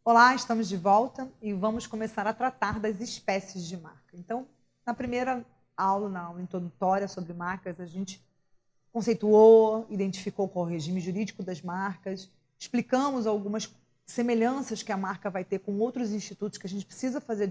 Olá, estamos de volta e vamos começar a tratar das espécies de marca. Então, na primeira aula, na aula introdutória sobre marcas, a gente conceituou, identificou qual é o regime jurídico das marcas, explicamos algumas semelhanças que a marca vai ter com outros institutos que a gente precisa fazer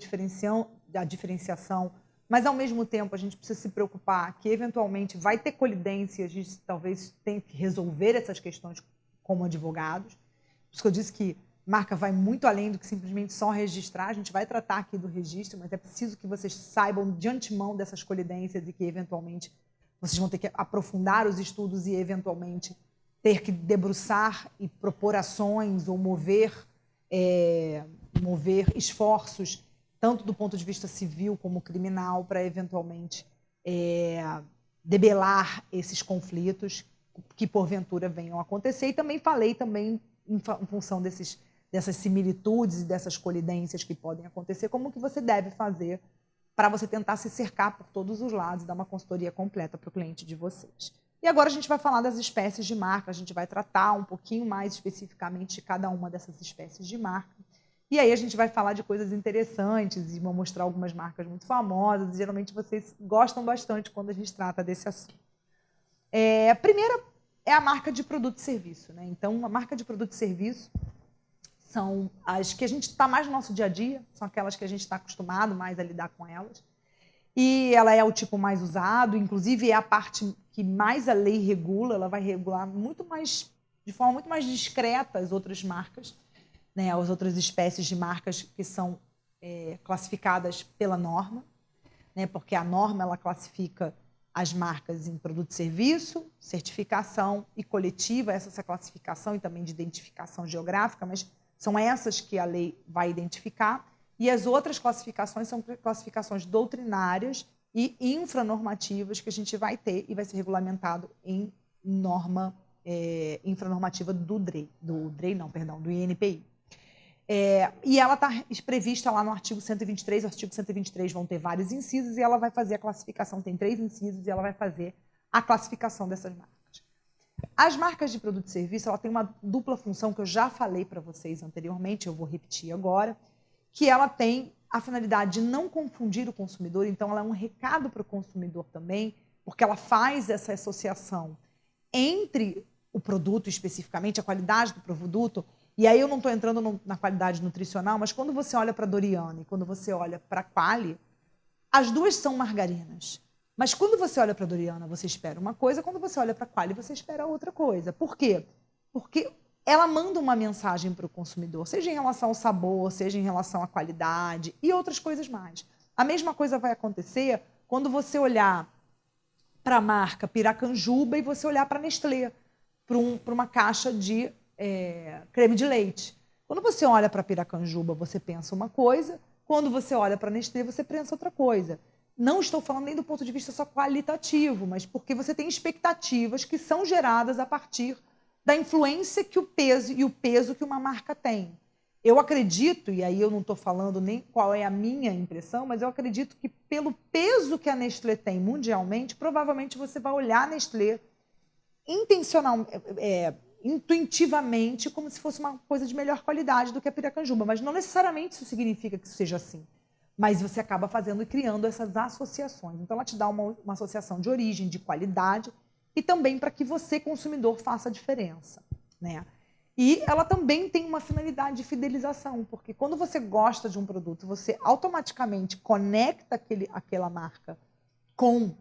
a diferenciação, mas ao mesmo tempo a gente precisa se preocupar que eventualmente vai ter colidência e a gente talvez tenha que resolver essas questões como advogados. Por isso que eu disse que marca vai muito além do que simplesmente só registrar. A gente vai tratar aqui do registro, mas é preciso que vocês saibam de antemão dessas colidências e que, eventualmente, vocês vão ter que aprofundar os estudos e, eventualmente, ter que debruçar e propor ações ou mover esforços, tanto do ponto de vista civil como criminal, para, eventualmente, debelar esses conflitos que, porventura, venham a acontecer. E também falei em função dessas similitudes e dessas colidências que podem acontecer, como que você deve fazer para você tentar se cercar por todos os lados e dar uma consultoria completa para o cliente de vocês. E agora a gente vai falar das espécies de marca, a gente vai tratar um pouquinho mais especificamente de cada uma dessas espécies de marca. E aí a gente vai falar de coisas interessantes e vou mostrar algumas marcas muito famosas, e geralmente vocês gostam bastante quando a gente trata desse assunto. A primeira é a marca de produto e serviço, né? Então, a marca de produto e serviço são as que a gente está mais no nosso dia a dia, são aquelas que a gente está acostumado mais a lidar com elas. E ela é o tipo mais usado, inclusive é a parte que mais a lei regula, ela vai regular de forma muito mais discreta as outras marcas, né, as outras espécies de marcas que são classificadas pela norma, né, porque a norma ela classifica as marcas em produto e serviço, certificação e coletiva, essa classificação e também de identificação geográfica, mas são essas que a lei vai identificar, e as outras classificações são classificações doutrinárias e infranormativas que a gente vai ter e vai ser regulamentado em norma infranormativa do INPI. E ela está prevista lá no artigo 123, o artigo 123 vão ter vários incisos e ela vai fazer a classificação, tem 3 incisos, e ela vai fazer a classificação dessas marcas. As marcas de produto e serviço, ela tem uma dupla função que eu já falei para vocês anteriormente, eu vou repetir agora, que ela tem a finalidade de não confundir o consumidor, então ela é um recado para o consumidor também, porque ela faz essa associação entre o produto especificamente, a qualidade do produto, e aí eu não estou entrando na qualidade nutricional, mas quando você olha para a Doriana e quando você olha para a Qualy, as duas são margarinas. Mas quando você olha para a Doriana, você espera uma coisa, quando você olha para a Qualy, você espera outra coisa. Por quê? Porque ela manda uma mensagem para o consumidor, seja em relação ao sabor, seja em relação à qualidade e outras coisas mais. A mesma coisa vai acontecer quando você olhar para a marca Piracanjuba e você olhar para a Nestlé, para uma caixa de creme de leite. Quando você olha para a Piracanjuba, você pensa uma coisa, quando você olha para a Nestlé, você pensa outra coisa. Não estou falando nem do ponto de vista só qualitativo, mas porque você tem expectativas que são geradas a partir da influência que o peso que uma marca tem. Eu acredito, e aí eu não estou falando nem qual é a minha impressão, mas eu acredito que pelo peso que a Nestlé tem mundialmente, provavelmente você vai olhar a Nestlé intuitivamente como se fosse uma coisa de melhor qualidade do que a Piracanjuba, mas não necessariamente isso significa que isso seja assim. Mas você acaba fazendo e criando essas associações. Então, ela te dá uma associação de origem, de qualidade, e também para que você, consumidor, faça a diferença, né? E ela também tem uma finalidade de fidelização, porque quando você gosta de um produto, você automaticamente conecta aquela marca com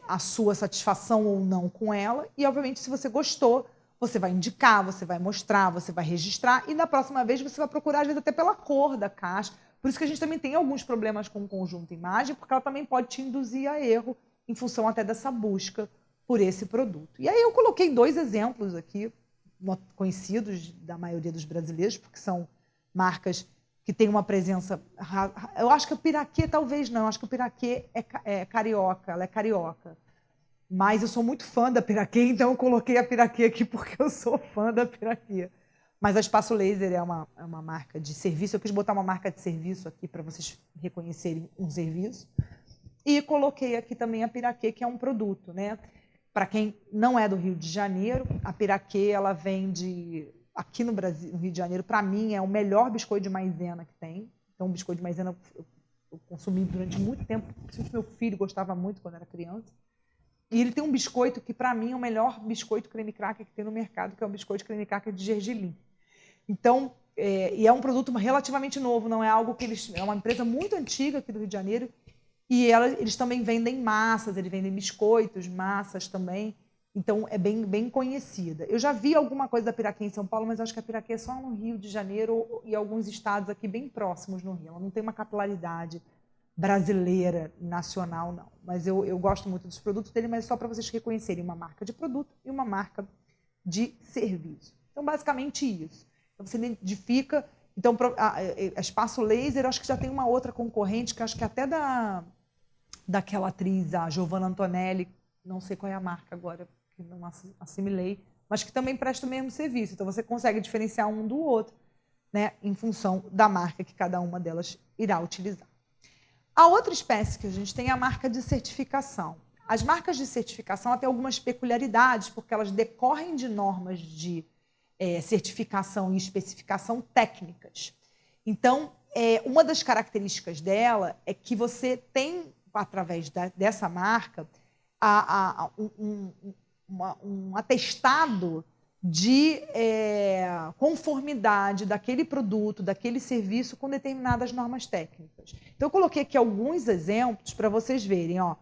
a sua satisfação ou não com ela, e, obviamente, se você gostou, você vai indicar, você vai mostrar, você vai registrar, e na próxima vez você vai procurar, às vezes, até pela cor da caixa. Por isso que a gente também tem alguns problemas com o conjunto imagem, porque ela também pode te induzir a erro em função até dessa busca por esse produto. E aí eu coloquei 2 exemplos aqui, conhecidos da maioria dos brasileiros, porque são marcas que têm uma presença... Eu acho que a Piraquê talvez não, eu acho que a Piraquê é carioca, ela é carioca. Mas eu sou muito fã da Piraquê, então eu coloquei a Piraquê aqui porque eu sou fã da Piraquê. Mas a Espaço Laser é uma marca de serviço. Eu quis botar uma marca de serviço aqui para vocês reconhecerem um serviço. E coloquei aqui também a Piraquê, que é um produto, né? Para quem não é do Rio de Janeiro, a Piraquê ela vende aqui no Brasil, no Rio de Janeiro, para mim, é o melhor biscoito de maisena que tem. Então, o biscoito de maisena eu consumi durante muito tempo, principalmente meu filho gostava muito quando era criança. E ele tem um biscoito que, para mim, é o melhor biscoito creme cracker que tem no mercado, que é o biscoito creme cracker de gergelim. Então, e é um produto relativamente novo, não é algo que eles... É uma empresa muito antiga aqui do Rio de Janeiro, e eles também vendem massas, eles vendem biscoitos, massas também. Então, é bem conhecida. Eu já vi alguma coisa da Piraquê em São Paulo, mas acho que a Piraquê é só no Rio de Janeiro e alguns estados aqui bem próximos no Rio. Ela não tem uma capilaridade brasileira, nacional, não. Mas eu gosto muito dos produtos dele, mas só para vocês reconhecerem uma marca de produto e uma marca de serviço. Então, basicamente isso. Então, você identifica... Então, a Espaço Laser, acho que já tem uma outra concorrente, que acho que até daquela atriz, a Giovanna Antonelli, não sei qual é a marca agora, que não assimilei, mas que também presta o mesmo serviço. Então, você consegue diferenciar um do outro, né, em função da marca que cada uma delas irá utilizar. A outra espécie que a gente tem é a marca de certificação. As marcas de certificação têm algumas peculiaridades, porque elas decorrem de normas de certificação e especificação técnicas. Então, uma das características dela é que você tem, através dessa marca, um atestado de conformidade daquele produto, daquele serviço com determinadas normas técnicas. Então, eu coloquei aqui alguns exemplos para vocês verem. Ó.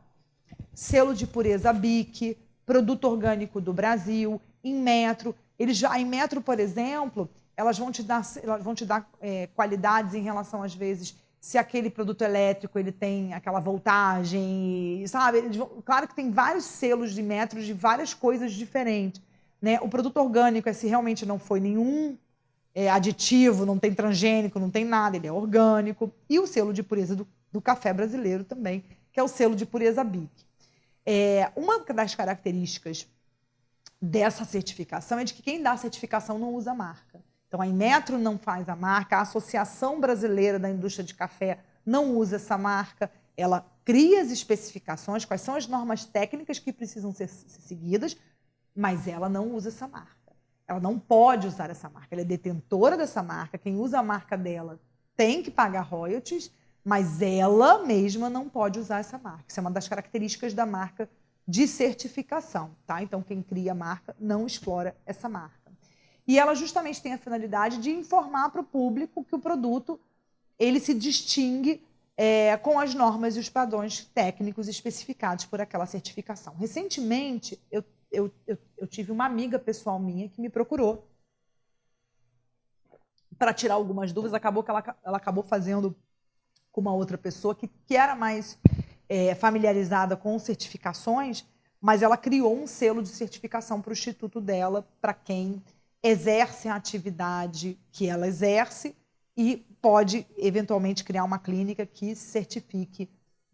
Selo de pureza BIC, produto orgânico do Brasil, Inmetro. Em Metro, por exemplo, elas vão te dar qualidades em relação, às vezes, se aquele produto elétrico ele tem aquela voltagem, sabe? Claro que tem vários selos de Metro de várias coisas diferentes. Né? O produto orgânico é se realmente não foi nenhum aditivo, não tem transgênico, não tem nada, ele é orgânico. E o selo de pureza do café brasileiro também, que é o selo de pureza BIC. Uma das características dessa certificação é de que quem dá a certificação não usa a marca. Então, a Inmetro não faz a marca, a Associação Brasileira da Indústria de Café não usa essa marca, ela cria as especificações, quais são as normas técnicas que precisam ser seguidas, mas ela não usa essa marca. Ela não pode usar essa marca, ela é detentora dessa marca, quem usa a marca dela tem que pagar royalties, mas ela mesma não pode usar essa marca. Isso é uma das características da marca de certificação, tá? Então, quem cria a marca não explora essa marca. E ela justamente tem a finalidade de informar para o público que o produto ele se distingue com as normas e os padrões técnicos especificados por aquela certificação. Recentemente, eu tive uma amiga pessoal minha que me procurou para tirar algumas dúvidas. Acabou que ela acabou fazendo com uma outra pessoa que era mais familiarizada com certificações, mas ela criou um selo de certificação para o instituto dela, para quem exerce a atividade que ela exerce e pode, eventualmente, criar uma clínica que se certifique,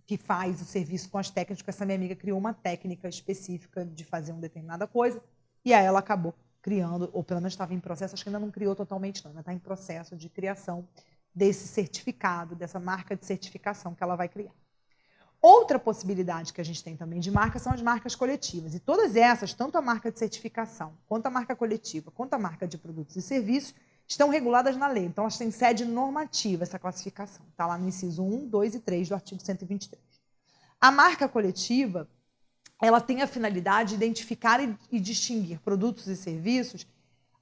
que faz o serviço com as técnicas. Essa minha amiga criou uma técnica específica de fazer uma determinada coisa, e aí ela acabou criando, ou pelo menos estava em processo, acho que ainda não criou totalmente não, ainda está em processo de criação desse certificado, dessa marca de certificação que ela vai criar. Outra possibilidade que a gente tem também de marca são as marcas coletivas. E todas essas, tanto a marca de certificação, quanto a marca coletiva, quanto a marca de produtos e serviços, estão reguladas na lei. Então, elas têm sede normativa, essa classificação. Está lá no inciso 1, 2 e 3 do artigo 123. A marca coletiva, ela tem a finalidade de identificar e distinguir produtos e serviços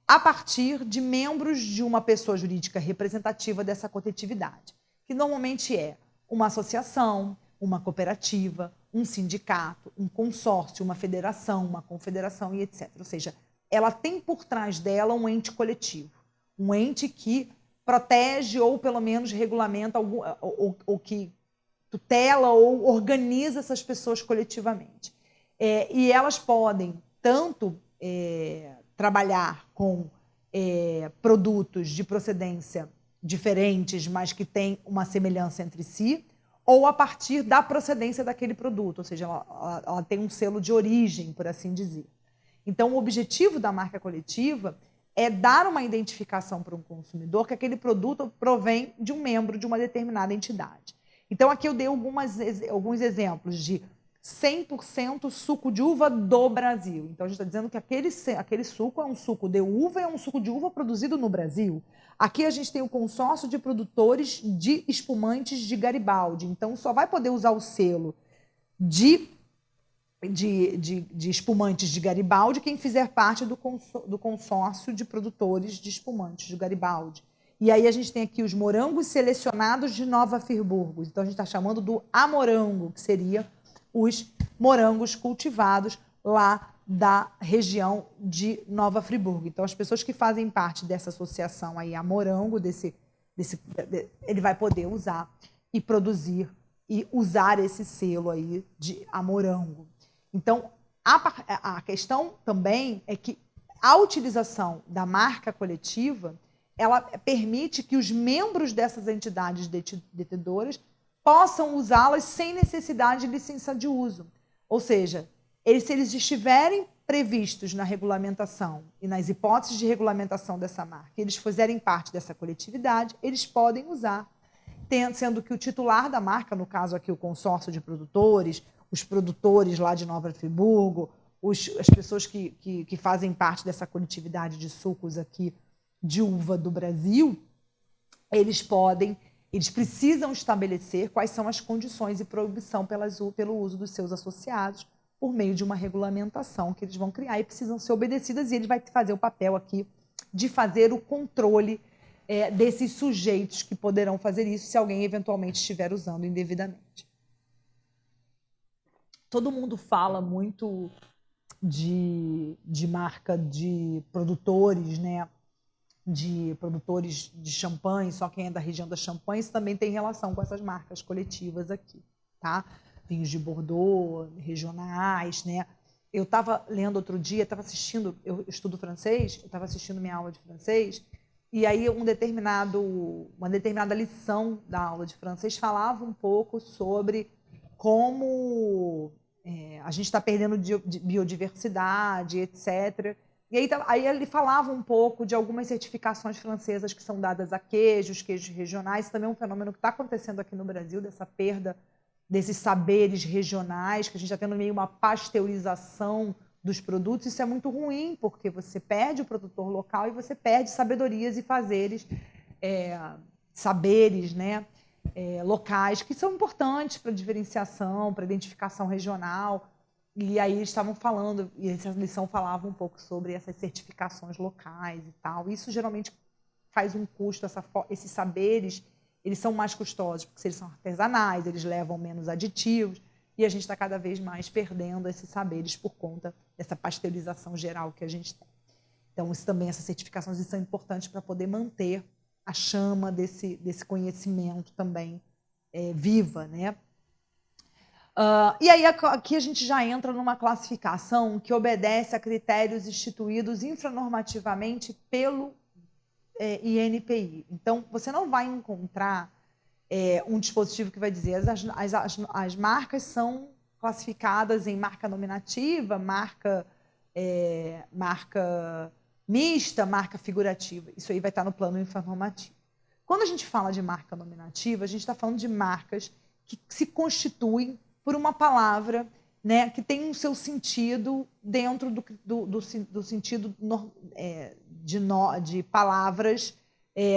a partir de membros de uma pessoa jurídica representativa dessa coletividade, que normalmente é uma associação, uma cooperativa, um sindicato, um consórcio, uma federação, uma confederação e etc. Ou seja, ela tem por trás dela um ente coletivo, um ente que protege ou pelo menos regulamenta ou que tutela ou organiza essas pessoas coletivamente. E elas podem tanto trabalhar com produtos de procedência diferentes, mas que têm uma semelhança entre si, ou a partir da procedência daquele produto, ou seja, ela tem um selo de origem, por assim dizer. Então, o objetivo da marca coletiva é dar uma identificação para um consumidor que aquele produto provém de um membro de uma determinada entidade. Então, aqui eu dei alguns exemplos de 100% suco de uva do Brasil. Então, a gente está dizendo que aquele suco é um suco de uva e é um suco de uva produzido no Brasil. Aqui a gente tem o consórcio de produtores de espumantes de Garibaldi. Então, só vai poder usar o selo de espumantes de Garibaldi quem fizer parte do consórcio de produtores de espumantes de Garibaldi. E aí a gente tem aqui os morangos selecionados de Nova Friburgo. Então, a gente está chamando do amorango, que seria os morangos cultivados lá da região de Nova Friburgo. Então, as pessoas que fazem parte dessa associação aí, a morango, ele vai poder usar e produzir e usar esse selo aí de amorango. Então, a questão também é que a utilização da marca coletiva, ela permite que os membros dessas entidades detentoras possam usá-las sem necessidade de licença de uso. Ou seja, se eles estiverem previstos na regulamentação e nas hipóteses de regulamentação dessa marca, eles fizerem parte dessa coletividade, eles podem usar, sendo que o titular da marca, no caso aqui o consórcio de produtores, os produtores lá de Nova Friburgo, as pessoas que fazem parte dessa coletividade de sucos aqui de uva do Brasil, eles precisam estabelecer quais são as condições e proibição pelo uso dos seus associados por meio de uma regulamentação que eles vão criar e precisam ser obedecidas, e ele vai fazer o papel aqui de fazer o controle desses sujeitos que poderão fazer isso se alguém eventualmente estiver usando indevidamente. Todo mundo fala muito de marca de produtores, né? De produtores de champanhe, só quem é da região da Champagne, isso também tem relação com essas marcas coletivas aqui, tá? Vinhos de Bordeaux, regionais, né? Eu estava lendo outro dia, eu estudo francês, eu estava assistindo minha aula de francês, e aí uma determinada lição da aula de francês falava um pouco sobre como a gente está perdendo biodiversidade, etc., e aí ele falava um pouco de algumas certificações francesas que são dadas a queijos regionais. Também é um fenômeno que está acontecendo aqui no Brasil, dessa perda desses saberes regionais, que a gente está tendo meio uma pasteurização dos produtos. Isso é muito ruim, porque você perde o produtor local e você perde sabedorias e saberes, né, locais, que são importantes para diferenciação, para identificação regional. E aí eles estavam falando, e essa lição falava um pouco sobre essas certificações locais e tal. Isso geralmente faz um custo, esses saberes, eles são mais custosos, porque eles são artesanais, eles levam menos aditivos, e a gente está cada vez mais perdendo esses saberes por conta dessa pasteurização geral que a gente tem. Então, essas certificações são importantes para poder manter a chama desse conhecimento também viva, né? E aí aqui a gente já entra numa classificação que obedece a critérios instituídos infranormativamente pelo INPI. Então, você não vai encontrar um dispositivo que vai dizer as marcas são classificadas em marca nominativa, marca mista, marca figurativa. Isso aí vai estar no plano infranormativo. Quando a gente fala de marca nominativa, a gente está falando de marcas que se constituem por uma palavra, né, que tem um seu sentido dentro do sentido de palavras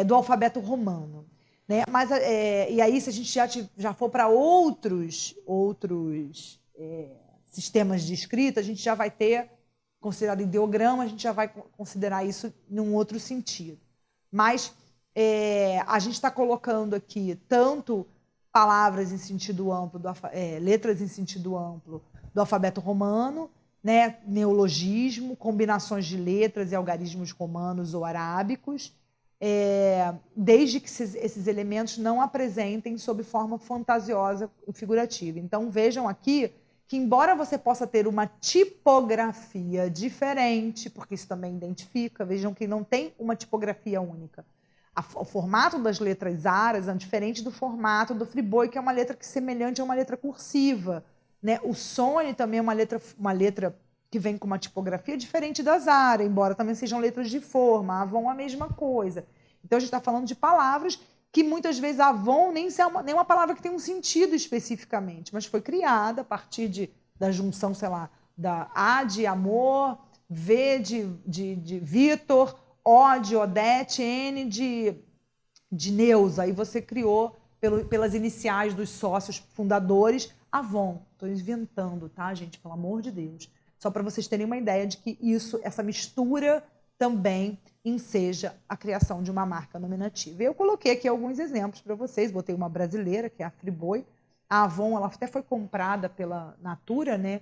do alfabeto romano, né? Mas e aí, se a gente já for para outros sistemas de escrita, a gente já vai ter considerado ideograma, a gente já vai considerar isso num outro sentido. Mas a gente está colocando aqui tanto palavras em sentido amplo, letras em sentido amplo do alfabeto romano, né, neologismo, combinações de letras e algarismos romanos ou arábicos, desde que esses elementos não apresentem sob forma fantasiosa e figurativa. Então, vejam aqui que, embora você possa ter uma tipografia diferente, porque isso também identifica, vejam que não tem uma tipografia única. O formato das letras aras é diferente do formato do Friboi, que é uma letra que é semelhante a uma letra cursiva, né? O Sony também é uma letra que vem com uma tipografia diferente da Zara, embora também sejam letras de forma, Avon a mesma coisa. Então, a gente está falando de palavras que muitas vezes Avon nem é uma palavra que tem um sentido especificamente, mas foi criada a partir da junção, sei lá, da A de amor, V de Vitor, O de Odete, N de Neuza. Aí você criou, pelas iniciais dos sócios fundadores, Avon. Estou inventando, tá, gente? Pelo amor de Deus. Só para vocês terem uma ideia de que essa mistura também enseja a criação de uma marca nominativa. Eu coloquei aqui alguns exemplos para vocês. Botei uma brasileira, que é a Friboi. A Avon, ela até foi comprada pela Natura, né?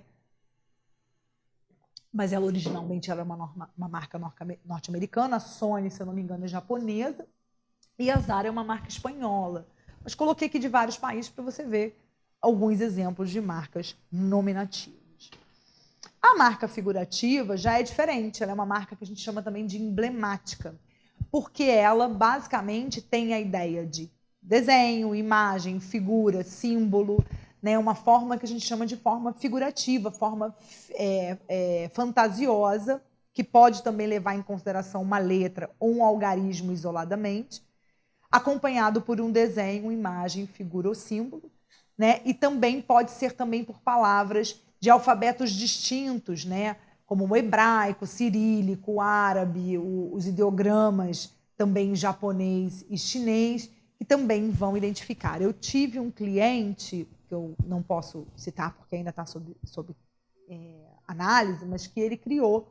Mas ela originalmente era uma marca norte-americana. A Sony, se eu não me engano, é japonesa. E a Zara é uma marca espanhola. Mas coloquei aqui de vários países para você ver alguns exemplos de marcas nominativas. A marca figurativa já é diferente. Ela é uma marca que a gente chama também de emblemática, porque ela basicamente tem a ideia de desenho, imagem, figura, símbolo, né? Uma forma que a gente chama de forma figurativa, forma fantasiosa, que pode também levar em consideração uma letra ou um algarismo isoladamente, acompanhado por um desenho, imagem, figura ou símbolo, né? E também pode ser também por palavras de alfabetos distintos, né? Como o hebraico, cirílico, o árabe, os ideogramas também japonês e chinês, que também vão identificar. Eu tive um cliente, que eu não posso citar porque ainda está sob análise, mas que ele criou,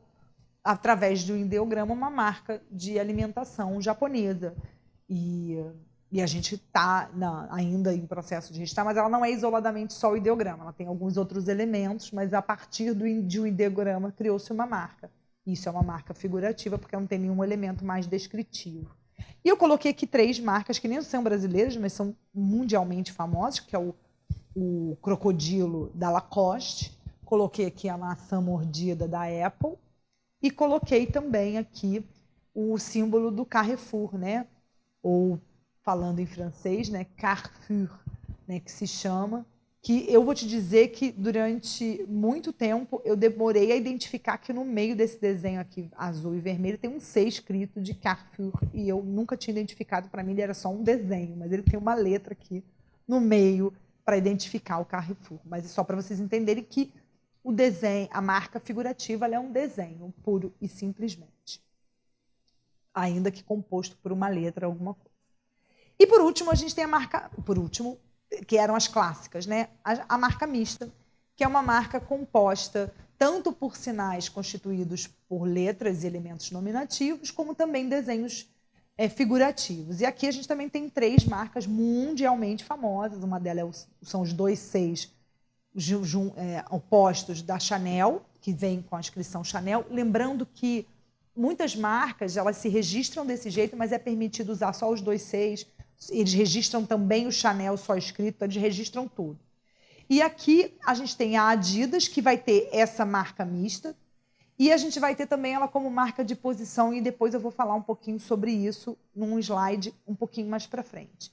através de um ideograma, uma marca de alimentação japonesa. E a gente está ainda em processo de registrar, mas ela não é isoladamente só o ideograma, ela tem alguns outros elementos, mas a partir de um ideograma criou-se uma marca. Isso é uma marca figurativa, porque não tem nenhum elemento mais descritivo. E eu coloquei aqui 3 marcas que nem são brasileiras, mas são mundialmente famosas, que é o crocodilo da Lacoste, coloquei aqui a maçã mordida da Apple, e coloquei também aqui o símbolo do Carrefour, né? Ou, falando em francês, né, Carrefour, né, que se chama, que eu vou te dizer que durante muito tempo eu demorei a identificar que no meio desse desenho aqui, azul e vermelho, tem um C escrito de Carrefour, e eu nunca tinha identificado, para mim ele era só um desenho, mas ele tem uma letra aqui no meio para identificar o Carrefour. Mas é só para vocês entenderem que o desenho, a marca figurativa, ela é um desenho, puro e simplesmente, ainda que composto por uma letra, alguma coisa. E por último, a gente tem a marca, que eram as clássicas, né? A marca mista, que é uma marca composta tanto por sinais constituídos por letras e elementos nominativos, como também desenhos figurativos. E aqui a gente também tem 3 marcas mundialmente famosas. Uma delas são os 2 Cs opostos da Chanel, que vem com a inscrição Chanel. Lembrando que muitas marcas elas se registram desse jeito, mas é permitido usar só os 2 Cs. Eles registram também o Chanel só escrito, eles registram tudo. E aqui a gente tem a Adidas, que vai ter essa marca mista, e a gente vai ter também ela como marca de posição, e depois eu vou falar um pouquinho sobre isso num slide um pouquinho mais para frente.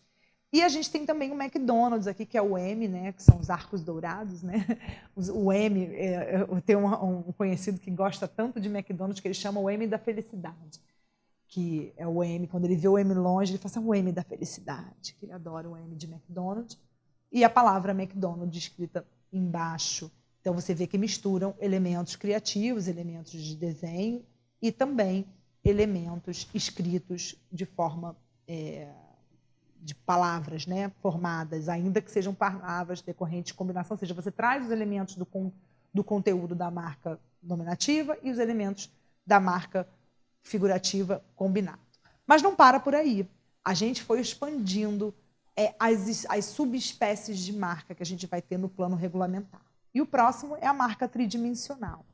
E a gente tem também o McDonald's aqui, que é o M, né, que são os arcos dourados, né? O M, eu tenho um conhecido que gosta tanto de McDonald's que ele chama o M da felicidade, que é o M, quando ele vê o M longe, ele fala assim, o M da felicidade, que ele adora o M de McDonald's, e a palavra McDonald's escrita embaixo. Então você vê que misturam elementos criativos, elementos de desenho e também elementos escritos de forma de palavras, né, formadas, ainda que sejam palavras decorrentes de combinação, ou seja, você traz os elementos do conteúdo da marca nominativa e os elementos da marca figurativa combinado. Mas não para por aí. A gente foi expandindo as subespécies de marca que a gente vai ter no plano regulamentar. E o próximo é a marca tridimensional.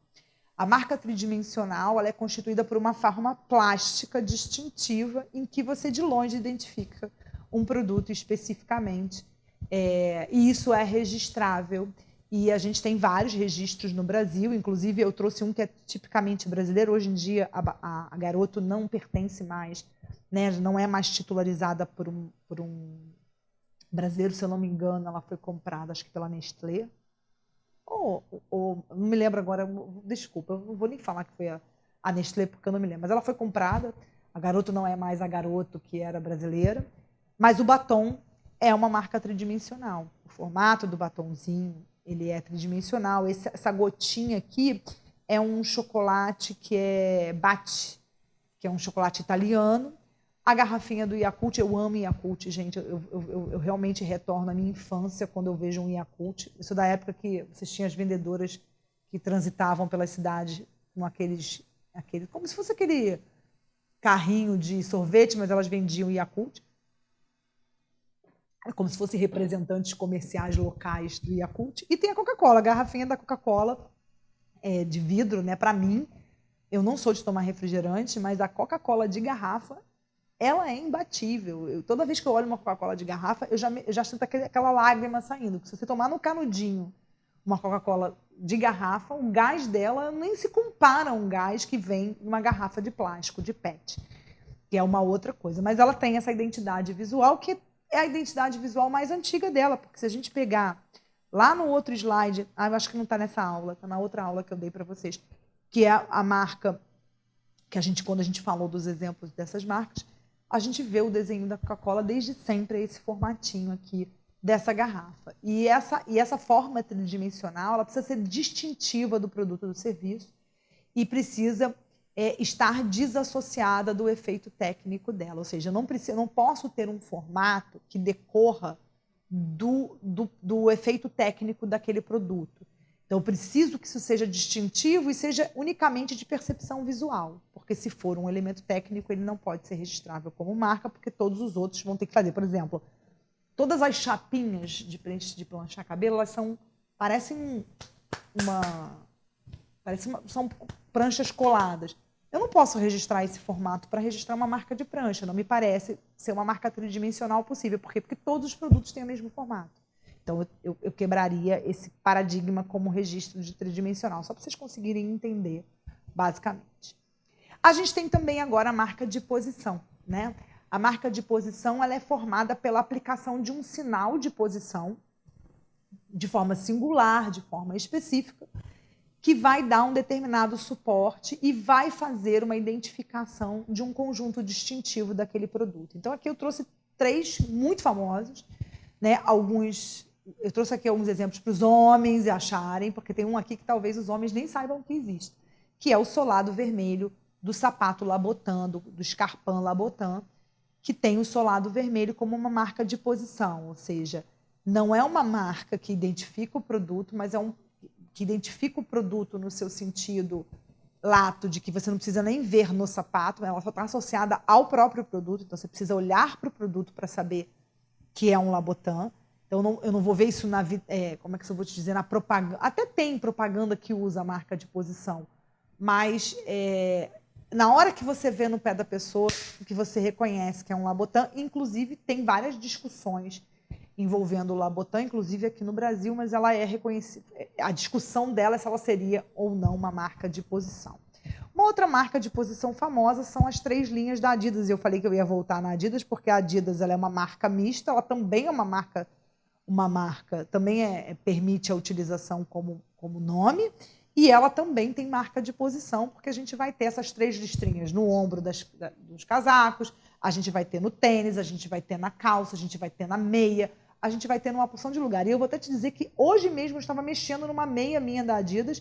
A marca tridimensional ela é constituída por uma forma plástica distintiva em que você de longe identifica um produto especificamente, e isso é registrável. E a gente tem vários registros no Brasil, inclusive eu trouxe um que é tipicamente brasileiro. Hoje em dia a Garoto não pertence mais, né, não é mais titularizada por um brasileiro, se eu não me engano, ela foi comprada, acho que pela Nestlé, ou não me lembro agora, desculpa, eu não vou nem falar que foi a Nestlé, porque eu não me lembro, mas ela foi comprada. A Garoto não é mais a Garoto que era brasileira, Mas o batom é uma marca tridimensional. O formato do batonzinho, ele é tridimensional. Essa gotinha aqui é um chocolate que é Bati, que é um chocolate italiano. A garrafinha do Yakult, eu amo Yakult, gente. Eu realmente retorno à minha infância quando eu vejo um Yakult. Isso da época que vocês tinham as vendedoras que transitavam pela cidade com como se fosse aquele carrinho de sorvete, mas elas vendiam Yakult. Como se fossem representantes comerciais locais do Yakult. E tem a Coca-Cola, a garrafinha da Coca-Cola de vidro, né? Para mim, eu não sou de tomar refrigerante, mas a Coca-Cola de garrafa, ela é imbatível. Toda vez que eu olho uma Coca-Cola de garrafa, eu já sinto aquela lágrima saindo. Se você tomar no canudinho uma Coca-Cola de garrafa, o gás dela nem se compara a um gás que vem numa garrafa de plástico, de PET, que é uma outra coisa. Mas ela tem essa identidade visual, que é a identidade visual mais antiga dela, porque se a gente pegar lá no outro slide, eu acho que não está nessa aula, está na outra aula que eu dei para vocês, que é a marca que quando a gente falou dos exemplos dessas marcas, a gente vê o desenho da Coca-Cola desde sempre, esse formatinho aqui dessa garrafa. E essa forma tridimensional, ela precisa ser distintiva do produto ou do serviço e precisa estar desassociada do efeito técnico dela. Ou seja, eu não posso ter um formato que decorra do efeito técnico daquele produto. Então, eu preciso que isso seja distintivo e seja unicamente de percepção visual, porque se for um elemento técnico, ele não pode ser registrável como marca, porque todos os outros vão ter que fazer. Por exemplo, todas as chapinhas de planchar cabelo, elas são pranchas coladas. Eu não posso registrar esse formato para registrar uma marca de prancha, não me parece ser uma marca tridimensional possível. Por quê? Porque todos os produtos têm o mesmo formato. Então, eu quebraria esse paradigma como registro de tridimensional, só para vocês conseguirem entender, basicamente. A gente tem também agora a marca de posição, né? A marca de posição, ela é formada pela aplicação de um sinal de posição, de forma singular, de forma específica, que vai dar um determinado suporte e vai fazer uma identificação de um conjunto distintivo daquele produto. Então, aqui eu trouxe 3 muito famosos, né? Eu trouxe aqui alguns exemplos para os homens acharem, porque tem um aqui que talvez os homens nem saibam que existe, que é o solado vermelho do sapato Labotin, do Scarpin Labotin, que tem o solado vermelho como uma marca de posição, ou seja, não é uma marca que identifica o produto, mas que identifica o produto no seu sentido lato, de que você não precisa nem ver no sapato, ela só está associada ao próprio produto, então você precisa olhar para o produto para saber que é um Labotin. Então, eu não vou ver isso como é que eu vou te dizer, na propaganda. Até tem propaganda que usa a marca de posição, mas na hora que você vê no pé da pessoa, que você reconhece que é um Labotin, inclusive tem várias discussões envolvendo o Labotin, inclusive aqui no Brasil, mas ela é reconhecida. A discussão dela é se ela seria ou não uma marca de posição. Uma outra marca de posição famosa são as 3 linhas da Adidas. Eu falei que eu ia voltar na Adidas, porque a Adidas ela é uma marca mista, ela também é uma marca também permite a utilização como nome, e ela também tem marca de posição, porque a gente vai ter essas 3 listrinhas no ombro dos casacos, a gente vai ter no tênis, a gente vai ter na calça, a gente vai ter na meia, a gente vai ter numa porção de lugar. E eu vou até te dizer que hoje mesmo eu estava mexendo numa meia minha da Adidas,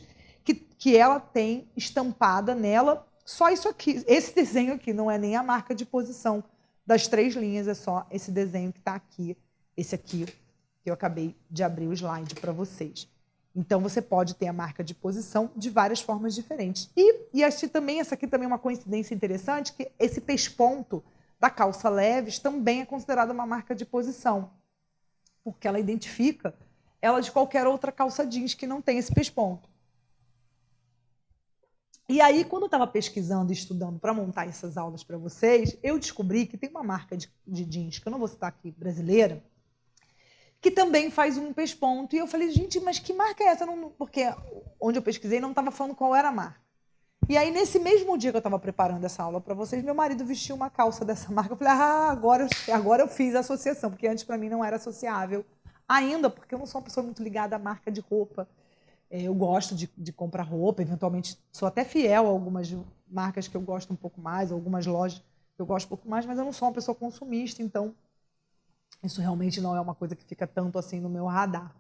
que ela tem estampada nela só isso aqui. Esse desenho aqui não é nem a marca de posição das 3 linhas, é só esse desenho que está aqui, esse aqui, que eu acabei de abrir o slide para vocês. Então, você pode ter a marca de posição de várias formas diferentes. Essa aqui também é uma coincidência interessante, que esse pesponto da calça Levi's também é considerada uma marca de posição, porque ela identifica ela de qualquer outra calça jeans que não tem esse pesponto. E aí, quando eu estava pesquisando e estudando para montar essas aulas para vocês, eu descobri que tem uma marca de jeans, que eu não vou citar aqui, brasileira, que também faz um pesponto. E eu falei, gente, mas que marca é essa? Porque onde eu pesquisei não estava falando qual era a marca. E aí, nesse mesmo dia que eu estava preparando essa aula para vocês, meu marido vestiu uma calça dessa marca. Eu falei, agora eu fiz a associação, porque antes para mim não era associável ainda, porque eu não sou uma pessoa muito ligada à marca de roupa. Eu gosto de comprar roupa, eventualmente sou até fiel a algumas marcas que eu gosto um pouco mais, algumas lojas que eu gosto um pouco mais, mas eu não sou uma pessoa consumista, então Isso realmente não é uma coisa que fica tanto assim no meu radar.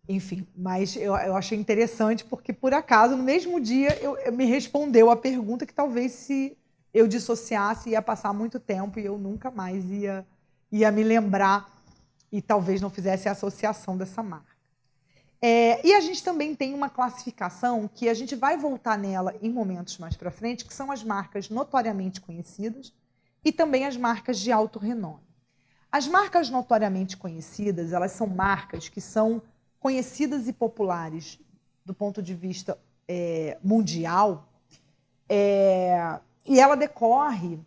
Enfim, mas eu achei interessante porque, por acaso, no mesmo dia, eu me respondeu a pergunta que talvez se eu dissociasse ia passar muito tempo e eu nunca mais ia me lembrar e talvez não fizesse a associação dessa marca. E a gente também tem uma classificação que a gente vai voltar nela em momentos mais para frente, que são as marcas notoriamente conhecidas e também as marcas de alto renome. As marcas notoriamente conhecidas, elas são marcas que são conhecidas e populares do ponto de vista mundial, e ela decorre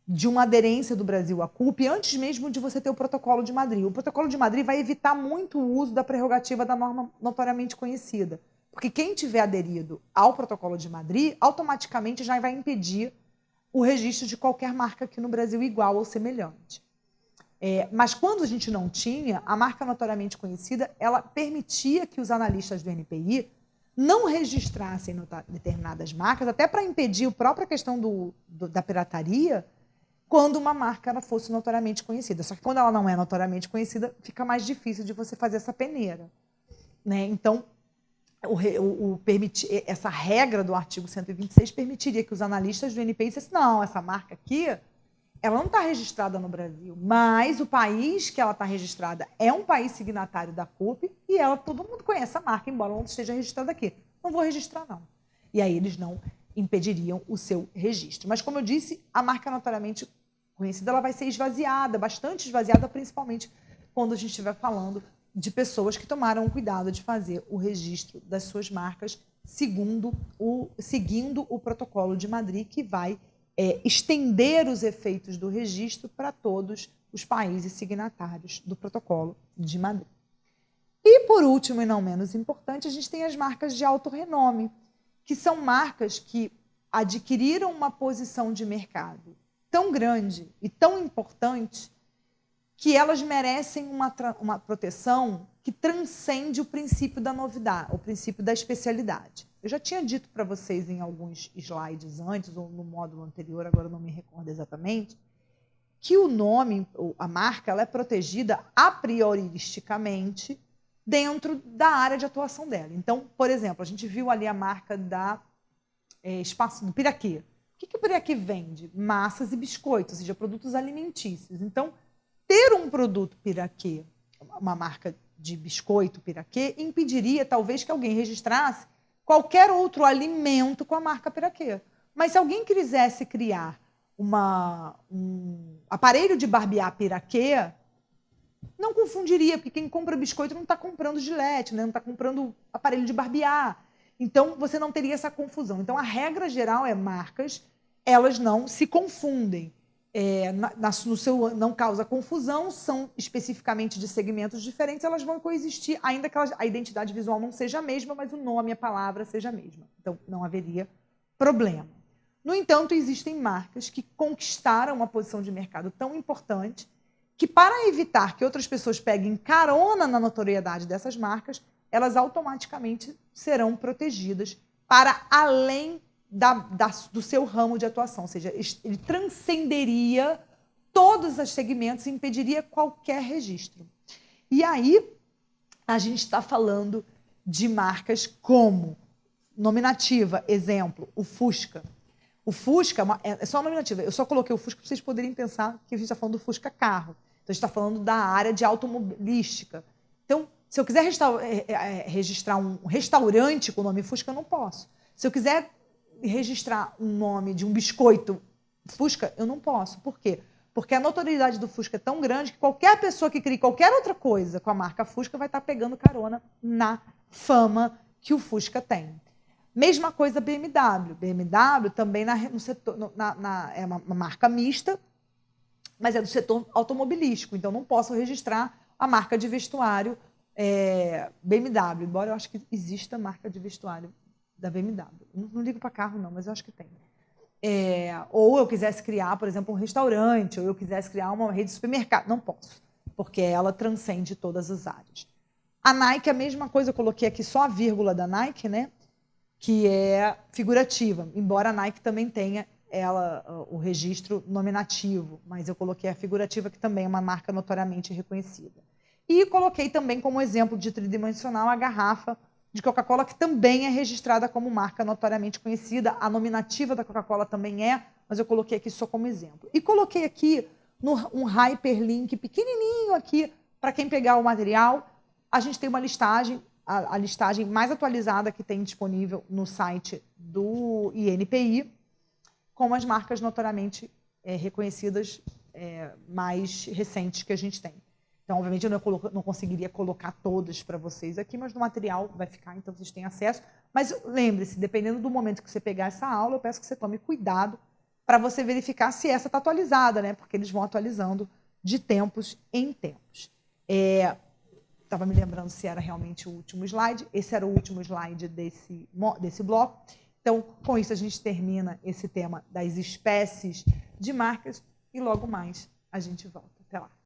de uma aderência do Brasil à CUP antes mesmo de você ter o Protocolo de Madrid. O Protocolo de Madrid vai evitar muito o uso da prerrogativa da norma notoriamente conhecida, porque quem tiver aderido ao Protocolo de Madrid automaticamente já vai impedir o registro de qualquer marca aqui no Brasil igual ou semelhante. Mas quando a gente não tinha, a marca notoriamente conhecida, ela permitia que os analistas do NPI não registrassem determinadas marcas, até para impedir a própria questão da pirataria, quando uma marca ela fosse notoriamente conhecida. Só que quando ela não é notoriamente conhecida, fica mais difícil de você fazer essa peneira, né? Então, essa regra do artigo 126 permitiria que os analistas do NPI dissessem, não, essa marca aqui, ela não está registrada no Brasil, mas o país que ela está registrada é um país signatário da CUP e todo mundo conhece a marca, embora ela não esteja registrada aqui. Não vou registrar, não. E aí eles não impediriam o seu registro. Mas, como eu disse, a marca notoriamente conhecida ela vai ser esvaziada, bastante esvaziada, principalmente quando a gente estiver falando de pessoas que tomaram o cuidado de fazer o registro das suas marcas seguindo o Protocolo de Madrid, que vai estender os efeitos do registro para todos os países signatários do Protocolo de Madrid. E, por último, e não menos importante, a gente tem as marcas de alto renome, que são marcas que adquiriram uma posição de mercado tão grande e tão importante que elas merecem uma proteção que transcende o princípio da novidade, o princípio da especialidade. Eu já tinha dito para vocês em alguns slides antes, ou no módulo anterior, agora não me recordo exatamente, que o nome, a marca, ela é protegida a prioristicamente dentro da área de atuação dela. Então, por exemplo, a gente viu ali a marca do Piraquê. O que o Piraquê vende? Massas e biscoitos, ou seja, produtos alimentícios. Então, ter um produto Piraquê, uma marca de biscoito Piraquê, impediria talvez que alguém registrasse qualquer outro alimento com a marca Piraquê. Mas se alguém quisesse criar um aparelho de barbear Piraquê, não confundiria, porque quem compra biscoito não está comprando Gillette, né? Não está comprando aparelho de barbear. Então, você não teria essa confusão. Então, a regra geral é marcas, elas não se confundem. Não causa confusão, são especificamente de segmentos diferentes, elas vão coexistir, ainda que a identidade visual não seja a mesma, mas o nome, a palavra seja a mesma. Então, não haveria problema. No entanto, existem marcas que conquistaram uma posição de mercado tão importante que, para evitar que outras pessoas peguem carona na notoriedade dessas marcas, elas automaticamente serão protegidas para além do seu ramo de atuação, ou seja, ele transcenderia todos os segmentos e impediria qualquer registro. E aí, a gente está falando de marcas como nominativa, exemplo, o Fusca. O Fusca é só nominativa. Eu só coloquei o Fusca para vocês poderem pensar que a gente está falando do Fusca carro. Então, a gente está falando da área de automobilística. Então, se eu quiser registrar um restaurante com o nome Fusca, eu não posso. Se eu quiser registrar um nome de um biscoito Fusca, eu não posso. Por quê? Porque a notoriedade do Fusca é tão grande que qualquer pessoa que crie qualquer outra coisa com a marca Fusca vai estar pegando carona na fama que o Fusca tem. Mesma coisa BMW. BMW também no setor, é uma marca mista, mas é do setor automobilístico. Então, não posso registrar a marca de vestuário BMW, embora eu acho que exista marca de vestuário da BMW. Não ligo para carro, não, mas eu acho que tem. Ou eu quisesse criar, por exemplo, um restaurante, ou eu quisesse criar uma rede de supermercado. Não posso, porque ela transcende todas as áreas. A Nike, a mesma coisa, eu coloquei aqui só a vírgula da Nike, né? Que é figurativa, embora a Nike também tenha o registro nominativo, mas eu coloquei a figurativa, que também é uma marca notoriamente reconhecida. E coloquei também como exemplo de tridimensional a garrafa de Coca-Cola, que também é registrada como marca notoriamente conhecida. A nominativa da Coca-Cola também é, mas eu coloquei aqui só como exemplo. E coloquei aqui um hyperlink pequenininho aqui, para quem pegar o material. A gente tem uma listagem, a listagem mais atualizada que tem disponível no site do INPI, com as marcas notoriamente reconhecidas mais recentes que a gente tem. Então, obviamente, eu não conseguiria colocar todas para vocês aqui, mas no material vai ficar, então vocês têm acesso. Mas lembre-se, dependendo do momento que você pegar essa aula, eu peço que você tome cuidado para você verificar se essa está atualizada, né? Porque eles vão atualizando de tempos em tempos. Estava me lembrando se era realmente o último slide. Esse era o último slide desse bloco. Então, com isso, a gente termina esse tema das espécies de marcas e logo mais a gente volta. Até lá.